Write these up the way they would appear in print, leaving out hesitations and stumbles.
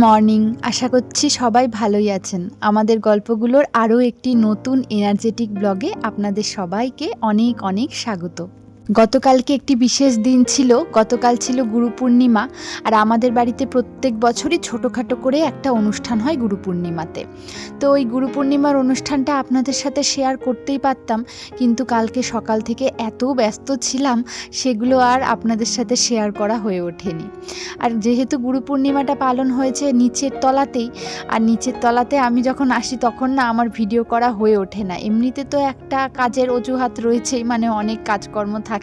Morning. আশা করছি সবাই ভালোই আছেন। আমাদের গল্পগুলোর আরও একটি নতুন এনার্জেটিক ব্লগে আপনাদের সবাইকে অনেক অনেক স্বাগত। গতকালকে একটি বিশেষ দিন ছিল। গতকাল ছিল গুরু পূর্ণিমা। আর আমাদের বাড়িতে প্রত্যেক বছরই ছোটোখাটো করে একটা অনুষ্ঠান হয় গুরু পূর্ণিমাতে। তো ওই গুরু পূর্ণিমার অনুষ্ঠানটা আপনাদের সাথে শেয়ার করতেই পারতাম, কিন্তু কালকে সকাল থেকে এত ব্যস্ত ছিলাম সেগুলো আর আপনাদের সাথে শেয়ার করা হয়ে ওঠেনি। আর যেহেতু গুরু পূর্ণিমাটা পালন হয়েছে নিচের তলাতেই, আর নিচের তলাতে আমি যখন আসি তখন না আমার ভিডিও করা হয়ে ওঠে না। এমনিতে তো একটা কাজের অজুহাত রয়েছেই, মানে অনেক কাজকর্ম থাকে।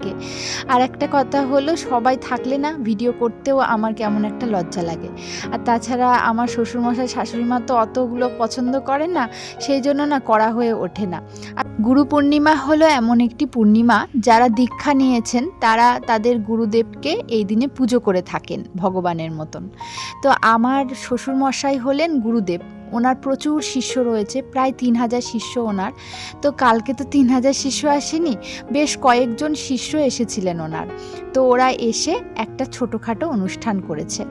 আর একটা কথা হলো, সবাই থাকলে না ভিডিও করতেও আমার কেমন একটা লজ্জা লাগে। আর তাছাড়া আমার শ্বশুরমশাই শাশুড়িমা তো অতগুলো পছন্দ করে না, সেই জন্য না করা হয়ে ওঠে না। আর গুরু পূর্ণিমা হলো এমন একটি পূর্ণিমা, যারা দীক্ষা নিয়েছেন তারা তাদের গুরুদেবকে এই দিনে পুজো করে থাকেন ভগবানের মতন। তো আমার শ্বশুরমশাই হলেন গুরুদেব। ওনার প্রচুর শিষ্য রয়েছে, প্রায় 3000 শিষ্য ওনার। তো কালকে তো 3000 শিষ্য আসেনি, বেশ কয়েকজন শিষ্য এসেছিলেন ওনার। তো ওরা এসে একটা ছোটোখাটো অনুষ্ঠান করেছে।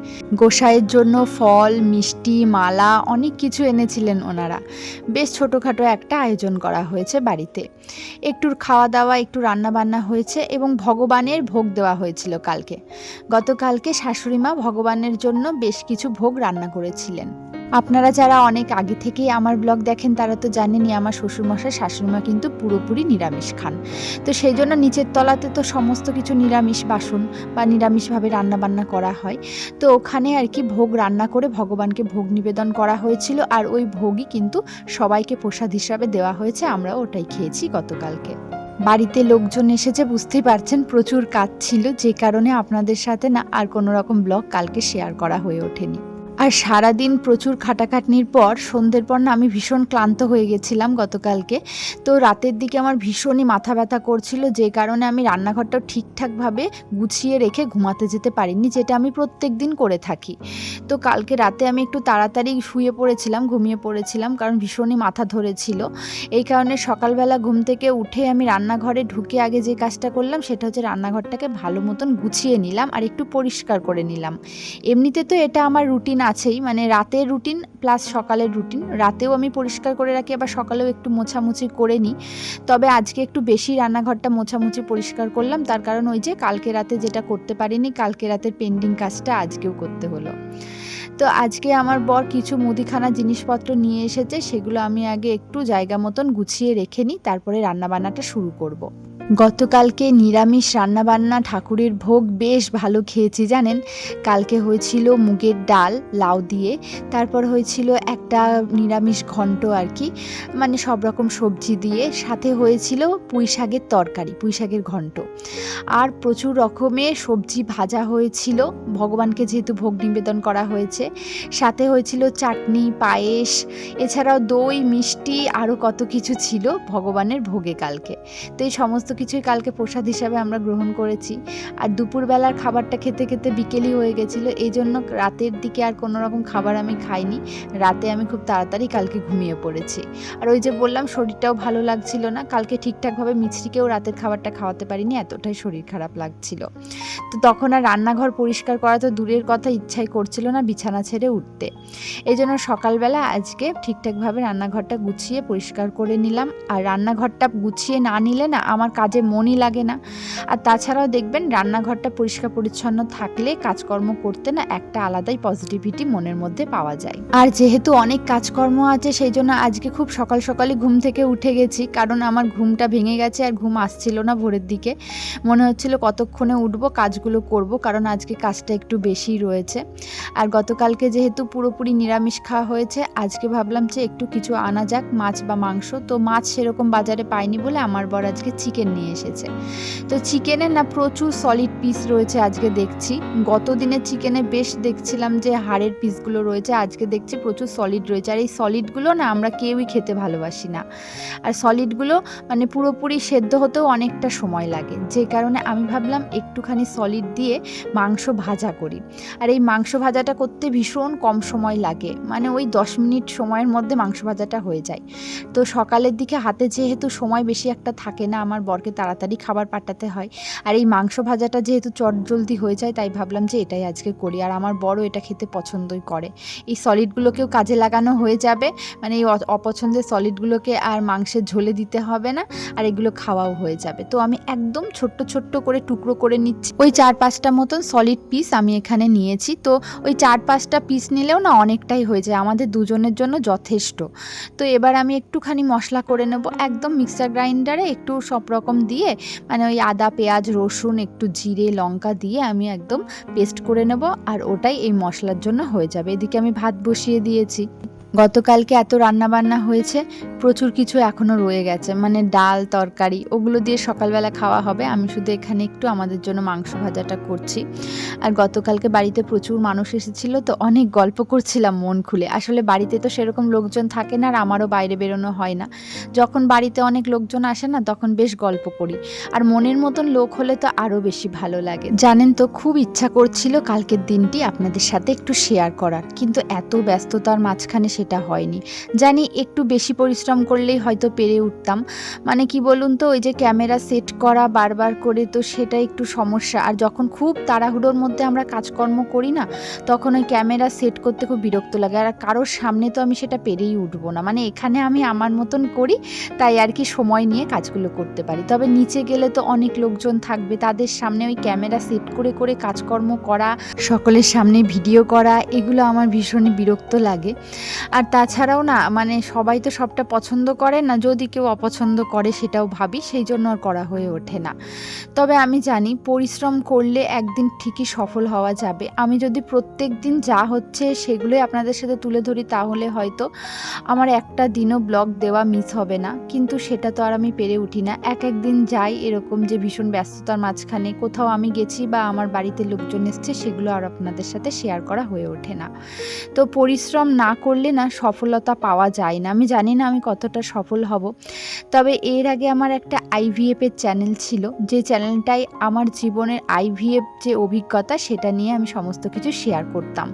গোসাইয়ের জন্য ফল, মিষ্টি, মালা অনেক কিছু এনেছিলেন ওনারা। বেশ ছোটোখাটো একটা আয়োজন করা হয়েছে বাড়িতে। একটু খাওয়া দাওয়া, একটু রান্না বান্না হয়েছে এবং ভগবানের ভোগ দেওয়া হয়েছিল কালকে। গতকালকে শাশুড়িমা ভগবানের জন্য বেশ কিছু ভোগ রান্না করেছিলেন। আপনারা যারা অনেক আগে থেকেই আমার ব্লগ দেখেন তারা তো জানেনই আমার শ্বশুরমশাই শাশুড়িমা কিন্তু পুরোপুরি নিরামিষ খান। তো সেই জন্য নিচের তলাতে তো সমস্ত কিছু নিরামিষ বাসন বা নিরামিষভাবে রান্নাবান্না করা হয়। তো ওখানে আর কি ভোগ রান্না করে ভগবানকে ভোগ নিবেদন করা হয়েছিল, আর ওই ভোগই কিন্তু সবাইকে প্রসাদ হিসাবে দেওয়া হয়েছে। আমরা ওটাই খেয়েছি গতকালকে। বাড়িতে লোকজন এসেছে, বুঝতেই পারছেন প্রচুর কাজ ছিল, যে কারণে আপনাদের সাথে না আর কোনো রকম ব্লগ কালকে শেয়ার করা হয়ে ওঠেনি। আর সারাদিন প্রচুর খাটাখাটনির পর সন্ধ্যের পর না আমি ভীষণ ক্লান্ত হয়ে গেছিলাম গতকালকে। তো রাতের দিকে আমার ভীষণই মাথা ব্যথা করছিল, যে কারণে আমি রান্নাঘরটাও ঠিকঠাকভাবে গুছিয়ে রেখে ঘুমাতে যেতে পারিনি, যেটা আমি প্রত্যেক দিন করে থাকি। তো কালকে রাতে আমি একটু তাড়াতাড়ি ঘুমিয়ে পড়েছিলাম, কারণ ভীষণই মাথা ধরেছিল। এই কারণে সকালবেলা ঘুম থেকে উঠে আমি রান্নাঘরে ঢুকে আগে যে কাজটা করলাম সেটা হচ্ছে রান্নাঘরটাকে ভালো মতন গুছিয়ে নিলাম আর একটু পরিষ্কার করে নিলাম। এমনিতে তো এটা আমার রুটিন আছেই, মানে রাতের রুটিন প্লাস সকালের রুটিন। রাতেও আমি পরিষ্কার করে রাখি, আবার সকালেও একটু মোছামুছি করে নিই। তবে আজকে একটু বেশি রান্নাঘরটা মোছামুছি পরিষ্কার করলাম, তার কারণ ওই যে কালকে রাতে যেটা করতে পারিনি, কালকে রাতের পেন্ডিং কাজটা আজকেও করতে হলো। তো আজকে আমার বর কিছু মুদিখানা জিনিসপত্র নিয়ে এসেছে, সেগুলো আমি আগে একটু জায়গা মতন গুছিয়ে রেখে নিই, তারপরে রান্নাবান্নাটা শুরু করব। গতকালকে নিরামিষ রান্নাবান্না, ঠাকুরের ভোগ বেশ ভালো খেয়েছি জানেন। কালকে হয়েছিল মুগের ডাল লাউ দিয়ে, তারপর হয়েছিল একটা নিরামিষ ঘন্ট আর কি, মানে সব রকম সবজি দিয়ে, সাথে হয়েছিল পুঁই শাকের তরকারি, পুঁই শাকের ঘন্ট, আর প্রচুর রকমের সবজি ভাজা হয়েছিল ভগবানকে যেহেতু ভোগ নিবেদন করা হয়েছে। সাথে হয়েছিল চাটনি, পায়েস, এছাড়াও দই, মিষ্টি, আরও কত কিছু ছিল ভগবানের ভোগে কালকে। তো এই সমস্ত কিছুই কালকে প্রসাদ হিসাবে আমরা গ্রহণ করেছি। আর দুপুরবেলার খাবারটা খেতে খেতে বিকেলই হয়ে গেছিলো, এই জন্য রাতের দিকে আর কোনো রকম খাবার আমি খাইনি। রাতে আমি খুব তাড়াতাড়ি কালকে ঘুমিয়ে পড়েছি। আর ওই যে বললাম শরীরটাও ভালো লাগছিল না কালকে, ঠিকঠাকভাবে মিছরিকেও রাতের খাবারটা খাওয়াতে পারিনি, এতটাই শরীর খারাপ লাগছিল। তো তখন আর রান্নাঘর পরিষ্কার করা তো দূরের কথা, ইচ্ছাই করছিল না বিছানা ছেড়ে উঠতে। এই জন্য সকালবেলা আজকে ঠিকঠাকভাবে রান্নাঘরটা গুছিয়ে পরিষ্কার করে নিলাম। আর রান্নাঘরটা গুছিয়ে না নিলে না আমার কাজে মনই লাগে না। আর তাছাড়াও দেখবেন রান্নাঘরটা পরিষ্কার পরিচ্ছন্ন থাকলে কাজকর্ম করতে না একটা আলাদাই পজিটিভিটি মনের মধ্যে পাওয়া যায়। আর যেহেতু অনেক কাজকর্ম আছে সেই জন্য আজকে খুব সকাল সকালই ঘুম থেকে উঠে গেছি, কারণ আমার ঘুমটা ভেঙে গেছে আর ঘুম আসছিল না ভোরের দিকে। মনে হচ্ছিল কতক্ষণে উঠবো, কাজগুলো করব, কারণ আজকে কাজটা একটু বেশি রয়েছে। আর গতকালকে যেহেতু পুরোপুরি নিরামিষ খাওয়া হয়েছে, আজকে ভাবলাম যে একটু কিছু আনা যাক, মাছ বা মাংস। তো মাছ সেরকম বাজারে পাইনি বলে আমার বর আজকে চিকেন নিয়ে এসেছে। তো চিকেনের না প্রচুর সলিড পিস রয়েছে আজকে দেখছি। গত দিনের চিকেনে বেশ দেখছিলাম যে হাড়ের পিসগুলো রয়েছে, আজকে দেখছি প্রচুর সলিড রয়েছে। আর এই সলিডগুলো না আমরা কেউই খেতে ভালোবাসি না। আর সলিডগুলো মানে পুরোপুরি সেদ্ধ হতেও অনেকটা সময় লাগে, যে কারণে আমি ভাবলাম একটুখানি সলিড দিয়ে মাংস ভাজা করি। আর এই মাংস ভাজাটা করতে ভীষণ কম সময় লাগে, মানে ওই 10 মিনিট সময়ের মধ্যে মাংস ভাজাটা হয়ে যায়। তো সকালের দিকে হাতে যেহেতু সময় বেশি একটা থাকে না, আমার বর বরকে তাড়াতাড়ি খাবার পাঠাতে হয়। আর এই মাংস ভাজাটা যেহেতু চটজলদি হয়ে যায়, তাই ভাবলাম যে এটাই আজকে করি। আর আমার বরও এটা খেতে পছন্দই করে। এই সলিডগুলোকেও কাজে লাগানো হয়ে যাবে, মানে এই অপছন্দের সলিডগুলোকে আর মাংসের ঝোলে দিতে হবে না, আর এগুলো খাওয়াও হয়ে যাবে। তো আমি একদম ছোট্ট ছোট্ট করে টুকরো করে নিচ্ছি। ওই 4-5টা মতন সলিড পিস আমি এখানে নিয়েছি। তো ওই 4-5টা পিস নিলেও না অনেকটাই হয়ে যায়, আমাদের দুজনের জন্য যথেষ্ট। তো এবার আমি একটুখানি মশলা করে নেব, একদম মিক্সার গ্রাইন্ডারে একটু সব রকম দিয়ে, মানে ওই আদা, পেঁয়াজ, রসুন, একটু জিরে, লঙ্কা দিয়ে আমি একদম পেস্ট করে নেব, আর ওটাই এই মশলার জন্য হয়ে যাবে। এদিকে আমি ভাত বসিয়ে দিয়েছি। গতকালকে এত রান্নাবান্না হয়েছে, প্রচুর কিছু এখনও রয়ে গেছে, মানে ডাল তরকারি ওগুলো দিয়ে সকালবেলা খাওয়া হবে। আমি শুধু এখানে একটু আমাদের জন্য মাংস ভাজাটা করছি। আর গতকালকে বাড়িতে প্রচুর মানুষ এসেছিল, তো অনেক গল্প করছিলাম মন খুলে। আসলে বাড়িতে তো সেরকম লোকজন থাকে না, আর আমারও বাইরে বেরোনো হয় না। যখন বাড়িতে অনেক লোকজন আসে না, তখন বেশ গল্প করি। আর মনের মতন লোক হলে তো আরও বেশি ভালো লাগে। জানেন তো, খুব ইচ্ছা করছিল কালকের দিনটি আপনাদের সাথে একটু শেয়ার করার, কিন্তু এত ব্যস্ততার মাঝখানে সেটা হয়নি। জানি একটু বেশি পরিশ্রম করলেই হয়তো পেরে উঠতাম। মানে কি বলুন তো, ওই যে ক্যামেরা সেট করা বারবার করে, তো সেটা একটু সমস্যা। আর যখন খুব তাড়াহুড়োর মধ্যে আমরা কাজকর্ম করি না, তখন ওই ক্যামেরা সেট করতে খুব বিরক্ত লাগে। আর কারোর সামনে তো আমি সেটা পেরেই উঠবো না, মানে এখানে আমি আমার মতন করি, তাই আর কি সময় নিয়ে কাজগুলো করতে পারি। তবে নিচে গেলে তো অনেক লোকজন থাকবে, তাদের সামনে ওই ক্যামেরা সেট করে করে কাজকর্ম করা, সকলের সামনে ভিডিও করা, এগুলো আমার ভীষণই বিরক্ত লাগে। আর তাছাড়াও না, মানে সবাই তো সবটা পছন্দ করে না, যদি কেউ অপছন্দ করে সেটাও ভাবি, সেই জন্য আর করা হয়ে ওঠে না। তবে আমি জানি পরিশ্রম করলে একদিন ঠিকই সফল হওয়া যাবে। আমি যদি প্রত্যেক দিন যা হচ্ছে সেগুলোই আপনাদের সাথে তুলে ধরি, তাহলে হয়তো আমার একটা দিনও ব্লগ দেওয়া মিস হবে না, কিন্তু সেটা তো আর আমি পেরে উঠি না। এক দিন যাই এরকম যে ভীষণ ব্যস্ততার মাঝখানে কোথাও আমি গেছি বা আমার বাড়িতে লোকজন এসছে, সেগুলো আর আপনাদের সাথে শেয়ার করা হয়ে ওঠে না। তো পরিশ্রম না করলে না সফলতা পাওয়া যায় না। আমি জানি না আমি কতটা সফল হব। তবে এর আগে আমার একটা আইভিএফের চ্যানেল ছিল, যে চ্যানেলটায় আমার জীবনের আইভিএফ যে অভিজ্ঞতা সেটা নিয়ে আমি সমস্ত কিছু শেয়ার করতাম।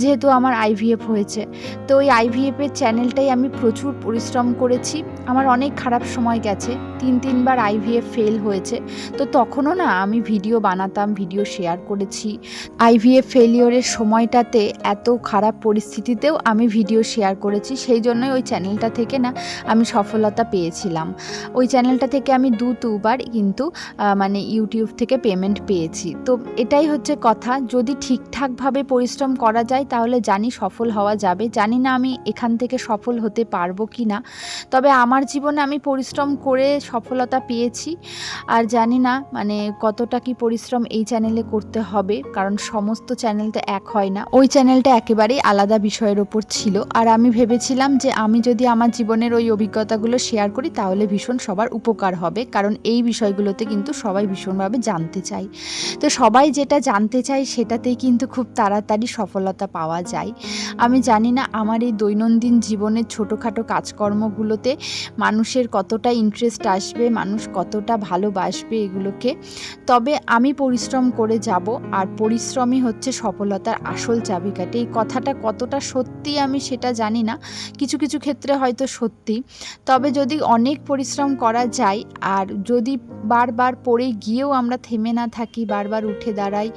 যেহেতু আমার আইভিএফ হয়েছে, তো ওই আইভিএফের চ্যানেলটাই আমি প্রচুর পরিশ্রম করেছি। আমার অনেক খারাপ সময় গেছে, 3-3বার আইভিএফ ফেল হয়েছে। তো তখনও না আমি ভিডিও বানাতাম, ভিডিও শেয়ার করেছি। আইভিএফ ফেলিওরের সময়টাতে এত খারাপ পরিস্থিতিতেও আমি ভিডিও শেয়ার করেছি, সেই জন্যই ওই চ্যানেলটা থেকে না আমি সফলতা পেয়েছিলাম। ওই চ্যানেলটা থেকে আমি দুবার কিন্তু মানে ইউটিউব থেকে পেমেন্ট পেয়েছি। তো এটাই হচ্ছে কথা, যদি ঠিকঠাকভাবে পরিশ্রম করা যায় তাহলে জানি সফল হওয়া যাবে। জানি না আমি এখান থেকে সফল হতে পারবো কি না, তবে আমার জীবনে আমি পরিশ্রম করে সফলতা পেয়েছি। আর জানি না মানে কতটা কি পরিশ্রম এই চ্যানেলে করতে হবে, কারণ সমস্ত চ্যানেল তো এক হয় না। ওই চ্যানেলটা একেবারেই আলাদা বিষয়ের ওপর ছিল, আর আমি ভেবেছিলাম যে আমি যদি আমার জীবনের ওই অভিজ্ঞতাগুলো শেয়ার করি তাহলে ভীষণ সবার উপকার হবে, কারণ এই বিষয়গুলোতে কিন্তু সবাই ভীষণভাবে জানতে চায়। তো সবাই যেটা জানতে চায় সেটাতেই কিন্তু খুব তাড়াতাড়ি সফলতা পাওয়া যায়। আমি জানি না আমার এই দৈনন্দিন জীবনের ছোটোখাটো কাজকর্মগুলোতে মানুষের কতটা ইন্টারেস্ট আসবে, মানুষ কতটা ভালোবাসবে এগুলোকে। তবে আমি পরিশ্রম করে যাব, আর পরিশ্রমই হচ্ছে সফলতার আসল চাবিকাঠি। এই কথাটা কতটা সত্যি আমি সেটা জানি না, কিছু কিছু ক্ষেত্রে হয়তো সত্যি। তবে যদি অনেক পরিশ্রম করা যায়, আর যদি বারবার পড়ে গিয়েও আমরা থেমে না থাকি, বারবার উঠে দাঁড়াই,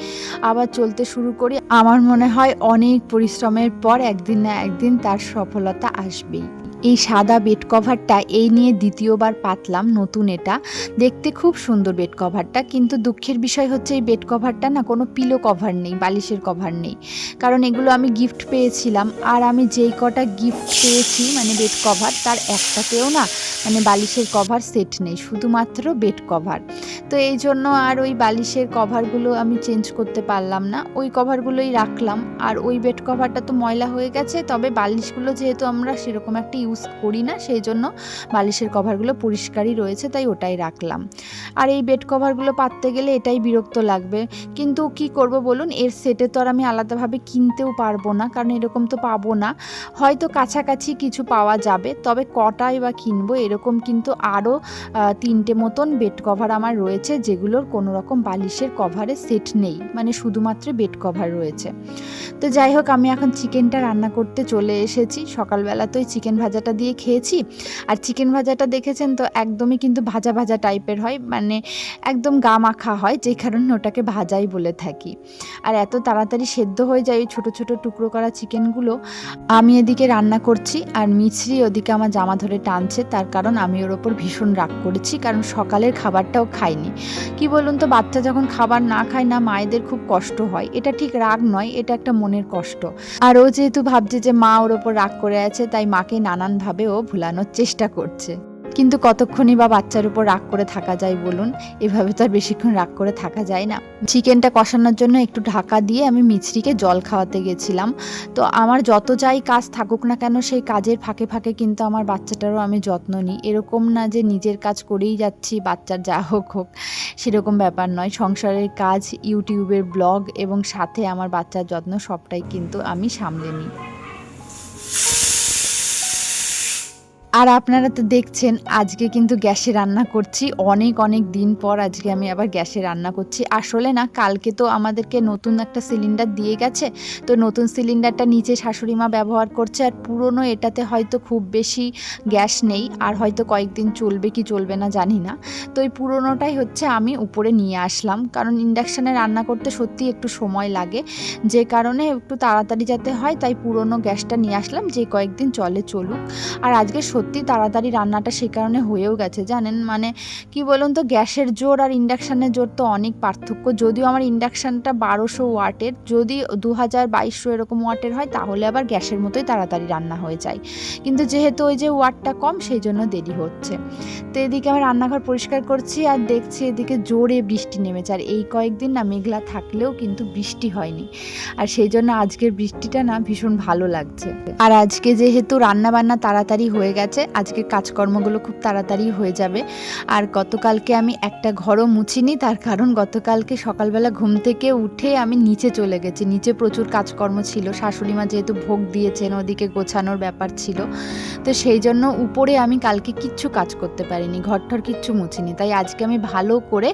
আবার চলতে শুরু করি, আমার মনে হয় অনেক পরিশ্রমের পর একদিন না একদিন তার সফলতা আসবেই। এই সাদা বেড কভারটা এই নিয়ে দ্বিতীয়বার পাতলাম, নতুন এটা। দেখতে খুব সুন্দর বেড কভারটা, কিন্তু দুঃখের বিষয় হচ্ছে এই বেড কভারটা না কোনো পিলো কভার নেই, বালিশের কভার নেই। কারণ এগুলো আমি গিফট পেয়েছিলাম, আর আমি যেই কটা গিফট পেয়েছি মানে বেড কভার, তার একটাতেও না মানে বালিশের কভার সেট নেই, শুধুমাত্র বেড কভার। তো এই জন্য আর ওই বালিশের কভারগুলো আমি চেঞ্জ করতে পারলাম না, ওই কভারগুলোই রাখলাম। আর ওই বেড কভারটা তো ময়লা হয়ে গেছে, তবে বালিশগুলো যেহেতু আমরা সেরকম একটা ইউজ করি না, সেই জন্য বালিশের কভারগুলো পরিষ্কারই রয়েছে, তাই ওটাই রাখলাম। আর এই বেড কভারগুলো পাততে গেলে এটাই বিরক্ত লাগবে, কিন্তু কি করব বলুন, এর সেটে তো আর আমি আলাদাভাবে কিনতেও পারবো না, কারণ এরকম তো পাবো না। হয়তো কাছাকাছি কিছু পাওয়া যাবে, তবে কটাই বা কিনবো, এরকম কিন্তু আরও 3টে মতন বেড কভার আমার রয়েছে। রয়েছে যেগুলোর কোনো রকম বালিশের কভারের সেট নেই, মানে শুধুমাত্র বেড কভার রয়েছে। তো যাই হোক, আমি এখন চিকেনটা রান্না করতে চলে এসেছি। সকালবেলা তো ওই চিকেন ভাজাটা দিয়ে খেয়েছি, আর চিকেন ভাজাটা দেখেছেন তো একদমই কিন্তু ভাজা ভাজা টাইপের হয়, মানে একদম গা মাখা হয়, যে কারণে ওটাকে ভাজাই বলে থাকি। আর এত তাড়াতাড়ি সেদ্ধ হয়ে যায় ওই ছোটো ছোটো টুকরো করা চিকেনগুলো। আমি এদিকে রান্না করছি আর মিছরি ওদিকে আমার জামা ধরে টানছে, তার কারণ আমি ওর ওপর ভীষণ রাগ করেছি, কারণ সকালের খাবারটাও খাইনি। কি বলুন তো, বাচ্চা যখন খাবার না খায় না, মায়েদের খুব কষ্ট হয়। এটা ঠিক রাগ নয়, এটা একটা মনের কষ্ট। আর ও যেহেতু ভাবছে যে মা ওর ওপর রাগ করে আছে, তাই মাকে নানানভাবে ও ভুলানোর চেষ্টা করছে। কিন্তু কতক্ষণই বা বাচ্চার উপর রাগ করে থাকা যায় বলুন, এভাবে তো আর বেশিক্ষণ রাগ করে থাকা যায় না। চিকেনটা কষানোর জন্য একটু ঢাকা দিয়ে আমি মিছরিকে জল খাওয়াতে গেছিলাম। তো আমার যত যাই কাজ থাকুক না কেন, সেই কাজের ফাঁকে ফাঁকে কিন্তু আমার বাচ্চাটারও আমি যত্ন নিই। এরকম না যে নিজের কাজ করেই যাচ্ছি, বাচ্চার যা হোক হোক, সেরকম ব্যাপার নয়। সংসারের কাজ, ইউটিউবের ব্লগ এবং সাথে আমার বাচ্চার যত্ন সবটাই কিন্তু আমি সামলে নিই। আর আপনারা তো দেখছেন আজকে কিন্তু গ্যাসে রান্না করছি, অনেক অনেক দিন পর আজকে আমি আবার গ্যাসে রান্না করছি। আসলে না, কালকে তো আমাদেরকে নতুন একটা সিলিন্ডার দিয়ে গেছে, তো নতুন সিলিন্ডারটা নিচে শাশুড়ি মা ব্যবহার করছে, আর পুরনো এটাতে হয়তো খুব বেশি গ্যাস নেই, আর হয়তো কয়েকদিন চলবে কি চলবে না জানি না। তো এই পুরনোটাই হচ্ছে আমি উপরে নিয়ে আসলাম, কারণ ইন্ডাকশানে রান্না করতে সত্যি একটু সময় লাগে, যে কারণে একটু তাড়াতাড়ি যাতে হয়, তাই পুরনো গ্যাসটা নিয়ে আসলাম, যে কয়েকদিন চলুক। আর আজকে সত্যি তাড়াতাড়ি রান্নাটা সে কারণে হয়েও গেছে, জানেন, মানে কি বলুন তো, গ্যাসের জোর আর ইন্ডাকশানের জোর তো অনেক পার্থক্য। যদিও আমার ইন্ডাকশানটা 1200 ওয়াটের, যদি 2200 এরকম ওয়াটের হয় তাহলে আবার গ্যাসের মতোই তাড়াতাড়ি রান্না হয়ে যায়, কিন্তু যেহেতু ওই যে ওয়াটটা কম, সেই জন্য দেরি হচ্ছে। তো এদিকে আমি রান্নাঘর পরিষ্কার করছি আর দেখছি এদিকে জোরে বৃষ্টি নেমেছে, আর এই কয়েকদিন না মেঘলা থাকলেও কিন্তু বৃষ্টি হয়নি, আর সেই জন্য আজকের বৃষ্টিটা না ভীষণ ভালো লাগছে। আর আজকে যেহেতু রান্না বান্না তাড়াতাড়ি হয়ে গেছে, আজকের কাজকর্মগুলো খুব তাড়াতাড়ি হয়ে যাবে। আর গতকালকে আমি একটা ঘরও মুছিনি, তার কারণ গতকালকে সকালবেলা ঘুম থেকে উঠে আমি নিচে চলে গেছি। নিচে প্রচুর কাজকর্ম ছিল, শাশুড়ি মা যেহেতু ভোগ দিয়েছেন, ওদিকে গোছানোর ব্যাপার ছিল, তো সেই জন্য উপরে আমি কালকে কিচ্ছু কাজ করতে পারিনি, ঘরটর কিচ্ছু মুছিনি। তাই আজকে আমি ভালো করে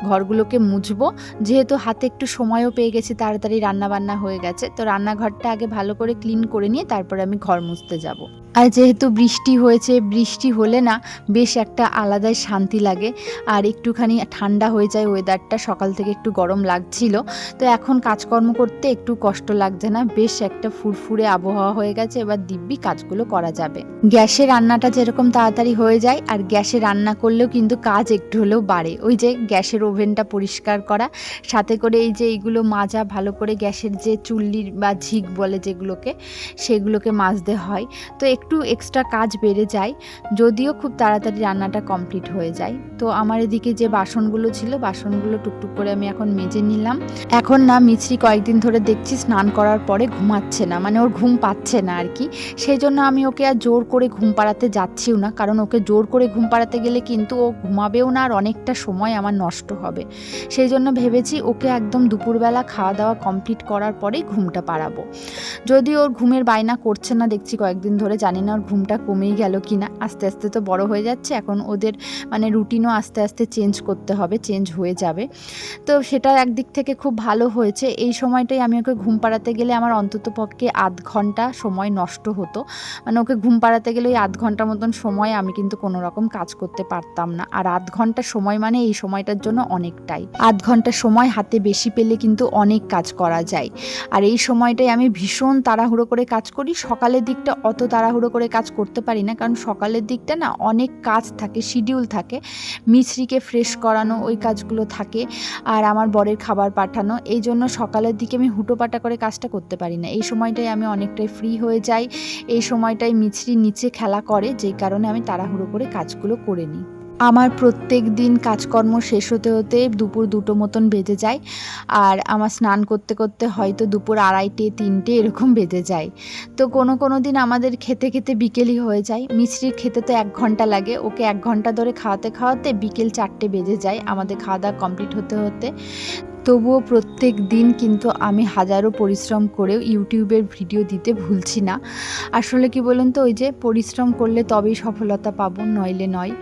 ঘরগুলোকে মুছবো, যেহেতু হাতে একটু সময়ও পেয়ে গেছি, তাড়াতাড়ি রান্নাবান্না হয়ে গেছে, তো রান্নাঘরটা আগে ভালো করে ক্লিন করে নিয়ে তারপরে আমি ঘর মুছতে যাব। আর যেহেতু বৃষ্টি হয়েছে, বৃষ্টি হলে না বেশ একটা আলাদাই শান্তি লাগে, আর একটুখানি ঠান্ডা হয়ে যায় ওয়েদারটা। সকাল থেকে একটু গরম লাগছিল, তো এখন কাজকর্ম করতে একটু কষ্ট লাগছে না, বেশ একটা ফুরফুরে আবহাওয়া হয়ে গেছে, এবার দিব্যি কাজগুলো করা যাবে। গ্যাসে রান্নাটা যেরকম তাড়াতাড়ি হয়ে যায়, আর গ্যাসে রান্না করলেও কিন্তু কাজ একটু হলেও বাড়ে। ওই যে গ্যাসের ওভেনটা পরিষ্কার করা, সাথে করে এই যে এইগুলো মাজা, ভালো করে গ্যাসের যে চুল্লির বা ঝিক বলে যেগুলোকে, সেগুলোকে মাজতে হয়, তো একটু এক্সট্রা কাজ বেড়ে যায়, যদিও খুব তাড়াতাড়ি রান্নাটা কমপ্লিট হয়ে যায়। তো আমার এদিকে যে বাসনগুলো ছিল, বাসনগুলো টুকটুক করে আমি এখন মেজে নিলাম। এখন না মিছরি কয়েকদিন ধরে দেখছি স্নান করার পরে ঘুমাচ্ছে না, মানে ওর ঘুম পাচ্ছে না আর কি, সেই জন্য আমি ওকে আর জোর করে ঘুম পাড়াতে যাচ্ছিও না, কারণ ওকে জোর করে ঘুম পাড়াতে গেলে কিন্তু ও ঘুমাবেও না, আর অনেকটা সময় আমার নষ্ট হবে। সেই জন্য ভেবেছি ওকে একদম দুপুরবেলা খাওয়া দাওয়া কমপ্লিট করার পরেই ঘুমটা পাড়াবো। যদি ওর ঘুমের বায়না করছে না দেখছি কয়েকদিন ধরে, জানি না ওর ঘুমটা কমেই গেল কি না। আস্তে আস্তে তো বড় হয়ে যাচ্ছে, এখন ওদের মানে রুটিনও আস্তে আস্তে চেঞ্জ করতে হবে, চেঞ্জ হয়ে যাবে, তো সেটা একদিক থেকে খুব ভালো হয়েছে। এই সময়টাই আমি ওকে ঘুম পাড়াতে গেলে আমার অন্তত পক্ষে আধ ঘন্টা সময় নষ্ট হতো, মানে ওকে ঘুম পাড়াতে গেলে ওই আধ ঘন্টার মতন সময় আমি কিন্তু কোনো রকম কাজ করতে পারতাম না, আর আধ ঘন্টা সময় মানে এই সময়টার জন্য অনেকটাই। আধ ঘন্টা সময় হাতে বেশি পেলে কিন্তু অনেক কাজ করা যায়, আর এই সময়টাই আমি ভীষণ তাড়াহুড়ো করে কাজ করি। সকালের দিকটা অত তাড়াহুড়ো করে কাজ করতে পারি না, কারণ সকালের দিকটা না অনেক কাজ থাকে, শিডিউল থাকে, মিছরিকে ফ্রেশ করানো ওই কাজগুলো থাকে, আর আমার বরের খাবার পাঠানো, এই জন্য সকালের দিকে আমি হুটোপাটা করে কাজটা করতে পারি না। এই সময়টাই আমি অনেকটাই ফ্রি হয়ে যাই, এই সময়টাই মিছরি নিচে খেলা করে, যেই কারণে আমি তাড়াহুড়ো করে কাজগুলো করে নিই। আমার প্রত্যেক দিন কাজকর্ম শেষ হতে হতে দুপুর 2টো মতন বেজে যায়, আর আমার স্নান করতে করতে হয়তো দুপুর 2:30, 3টে এরকম বেজে যায়। তো কোনো দিন আমাদের খেতে খেতে বিকেলই হয়ে যায়। মিছরির খেতে তো 1 ঘন্টা লাগে, ওকে 1 ঘন্টা ধরে খাওয়াতে খাওয়াতে বিকেল 4টে বেজে যায় আমাদের খাওয়া দাওয়া কমপ্লিট হতে হতে। তবুও প্রত্যেক দিন কিন্তু আমি হাজারো পরিশ্রম করেও ইউটিউবের ভিডিও দিতে ভুলছি না। আসলে কি বলুন তো, ওই যে পরিশ্রম করলে তবেই সফলতা পাবো, নইলে নয়।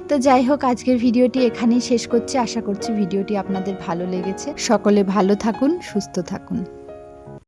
তো যাই হোক, আজকের ভিডিওটি এখানেই শেষ করছি। আশা করছি ভিডিওটি আপনাদের ভালো লেগেছে। সকলে ভালো থাকুন, সুস্থ থাকুন।